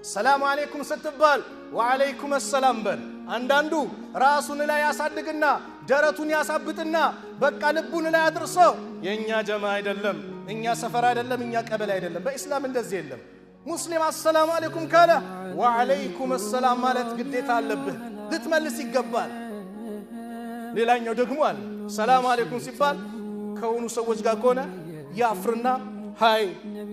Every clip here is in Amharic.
ሰላም አለይኩም ስትባል ወአለይኩም ሰላም በል። አንዳንዱ ራሱን ላይ ያሳድግና ደረቱን ያሳብጥና በቃ ልቡን ላይ አድርሶ የኛ ጀማ አይደለም፣ እኛ ሰፈር አይደለም፣ እኛ ቀበሌ አይደለም። በእስላም እንደዚህ የለም። ሙስሊም አሰላሙ አለይኩም ካለ ወአለይኩም ሰላም ማለት ግዴታ አለብህ፣ ልትመልስ ይገባል። ሌላኛው ደግሞ አለ ሰላም አለይኩም ሲባል ከሆኑ ሰዎች ጋር ከሆነ ያፍርና ሃይ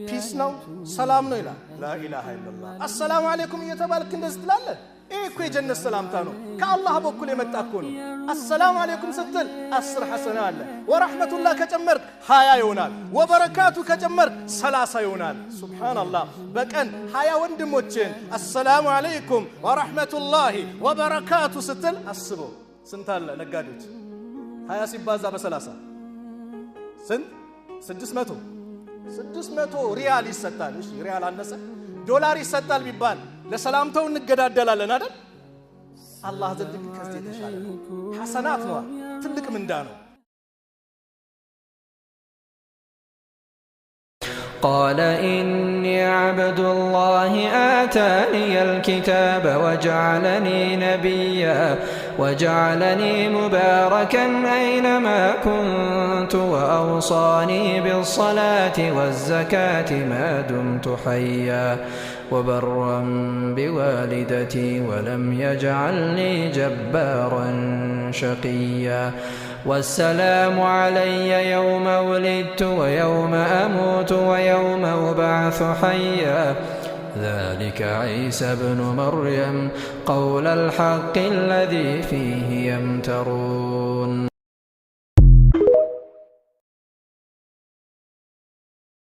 ፒስ ነው ሰላም ነው ይላል። ላኢላሃ ኢላላህ አሰላሙ አለይኩም እየተባልክ እንደዚህ ትላለህ። ይህ እኮ የጀነት ሰላምታ ነው፣ ከአላህ በኩል የመጣ እኮ ነው። አሰላሙ አለይኩም ስትል 10 ሐሰና አለ። ወራህመቱላህ ከጨመርክ 20 ይሆናል። ወበረካቱ ከጨመርክ 30 ይሆናል። ሱብሃንአላህ በቀን 20 ወንድሞችን አሰላሙ አለይኩም ወራህመቱላሂ ወበረካቱ ስትል አስበው ስንት አለ? ነጋዴዎች 20 ሲባዛ በ30 ስንት? 600 ሪያል ይሰጣል። እሺ ሪያል አነሰ ዶላር ይሰጣል ቢባል ለሰላምታው እንገዳደላለን አይደል? አላህ ዘንድ ከዚህ የተሻለ ነው። ሐሰናት ነው፣ ትልቅ ምንዳ ነው። قال إني عبد الله آتاني الكتاب وجعلني نبيا وجعلني مباركا أينما كنت وأوصاني بالصلاة والزكاة ما دمت حيا وبرا بوالدتي ولم يجعلني جبارا شقيا والسلام علي يوم ولدت ويوم أموت ويوم أبعث حيا ذلك عيسى ابن مريم قول الحق الذي فيه يمترون.